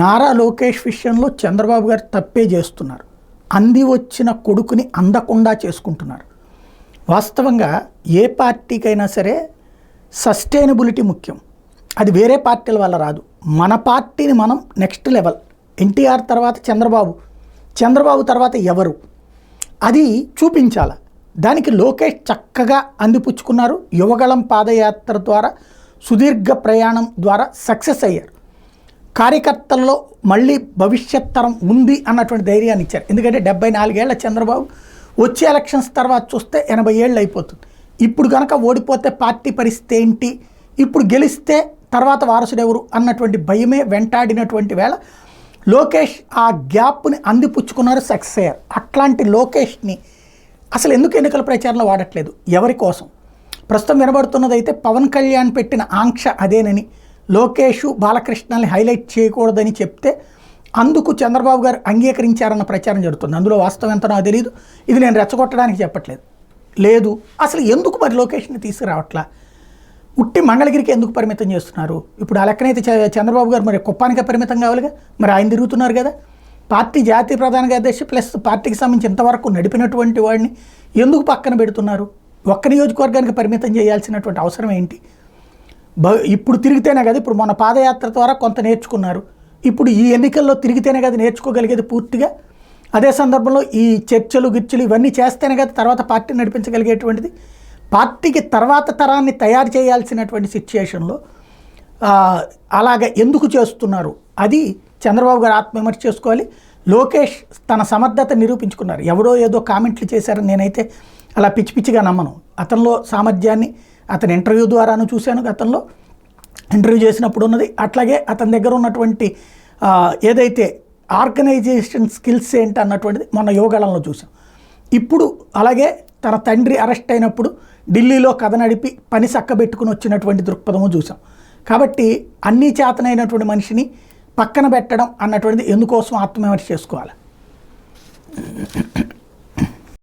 నారా లోకేష్ విషయంలో చంద్రబాబు గారు తప్పే చేస్తున్నారు. అంది వచ్చిన కొడుకుని అందకుండా చేసుకుంటున్నారు. వాస్తవంగా ఏ పార్టీకైనా సరే సస్టైనబిలిటీ ముఖ్యం. అది వేరే పార్టీల వల్ల రాదు. మన పార్టీని మనం నెక్స్ట్ లెవెల్, ఎన్టీఆర్ తర్వాత చంద్రబాబు, చంద్రబాబు తర్వాత ఎవరు, అది చూపించాల. దానికి లోకేష్ చక్కగా అందిపుచ్చుకున్నారు. యువగళం పాదయాత్ర ద్వారా సుదీర్ఘ ప్రయాణం ద్వారా సక్సెస్ అయ్యారు. కార్యకర్తల్లో మళ్ళీ భవిష్యత్ తరం ఉంది అన్నటువంటి ధైర్యాన్ని ఇచ్చారు. ఎందుకంటే 74 ఏళ్ల చంద్రబాబు వచ్చే ఎలక్షన్స్ తర్వాత చూస్తే 80 ఏళ్ళు అయిపోతుంది. ఇప్పుడు కనుక ఓడిపోతే పార్టీ పరిస్థితి ఏంటి, ఇప్పుడు గెలిస్తే తర్వాత వారసుడు ఎవరు అన్నటువంటి భయమే వెంటాడినటువంటి వేళ లోకేష్ ఆ గ్యాప్ని అందిపుచ్చుకున్నారు, సక్సెస్ అయ్యారు. అట్లాంటి లోకేష్ని అసలు ఎందుకు ఎన్నికల ప్రచారంలో వాడట్లేదు? ఎవరి కోసం? ప్రస్తుతం వినబడుతున్నది అయితే పవన్ కళ్యాణ్ పెట్టిన ఆంక్ష అదేనని, లోకేష్ బాలకృష్ణని హైలైట్ చేయకూడదని చెప్తే అందుకు చంద్రబాబు గారు అంగీకరించారన్న ప్రచారం జరుగుతుంది. అందులో వాస్తవం ఎంతనో నాకు తెలియదు. ఇది నేను రెచ్చగొట్టడానికి చెప్పట్లేదు. లేదు, అసలు ఎందుకు మరి లోకేష్ని తీసుకురావట్లా? ఉట్టి మంగళగిరికి ఎందుకు పరిమితం చేస్తున్నారు? ఇప్పుడు ఆ లెక్కనైతే చంద్రబాబు గారు మరి కుప్పానికే పరిమితం కావాలిగా. మరి ఆయన తిరుగుతున్నారు కదా. పార్టీ జాతీయ ప్రధాన కార్యదర్శి ప్లస్ పార్టీకి సంబంధించి ఇంతవరకు నడిపినటువంటి వాడిని ఎందుకు పక్కన పెడుతున్నారు? ఒక్క నియోజకవర్గానికి పరిమితం చేయాల్సినటువంటి అవసరం ఏంటి? ఇప్పుడు తిరిగితేనే కదా, ఇప్పుడు మన పాదయాత్ర ద్వారా కొంత నేర్చుకున్నారు. ఇప్పుడు ఈ ఎన్నికల్లో తిరిగితేనే కదా నేర్చుకోగలిగేది పూర్తిగా. అదే సందర్భంలో ఈ చర్చలు గిర్చలు ఇవన్నీ చేస్తేనే కదా తర్వాత పార్టీ నడిపించగలిగేటువంటిది. పార్టీకి తర్వాత తరాన్ని తయారు చేయాల్సినటువంటి సిచ్యుయేషన్లో అలాగ ఎందుకు చేస్తున్నారు? అది చంద్రబాబు గారు ఆత్మవిమర్శ చేసుకోవాలి. లోకేష్ తన సమర్థత నిరూపించుకున్నారు. ఎవరో ఏదో కామెంట్లు చేశారని నేనైతే అలా పిచ్చి పిచ్చిగా నమ్మను. అతనిలో సామర్థ్యాన్ని అతని ఇంటర్వ్యూ ద్వారాను చూశాను. గతంలో ఇంటర్వ్యూ చేసినప్పుడు ఉన్నది, అట్లాగే అతని దగ్గర ఉన్నటువంటి ఏదైతే ఆర్గనైజేషన్ స్కిల్స్ ఏంటి అన్నటువంటిది మొన్న యువగళంలో చూసాం. ఇప్పుడు అలాగే తన తండ్రి అరెస్ట్ అయినప్పుడు ఢిల్లీలో కథ నడిపి పని చక్కబెట్టుకుని వచ్చినటువంటి దృక్పథము చూసాం. కాబట్టి అన్నీ చేతనైనటువంటి మనిషిని పక్కన పెట్టడం అన్నటువంటిది ఎందుకోసం ఆత్మవిమర్శ చేసుకోవాలి.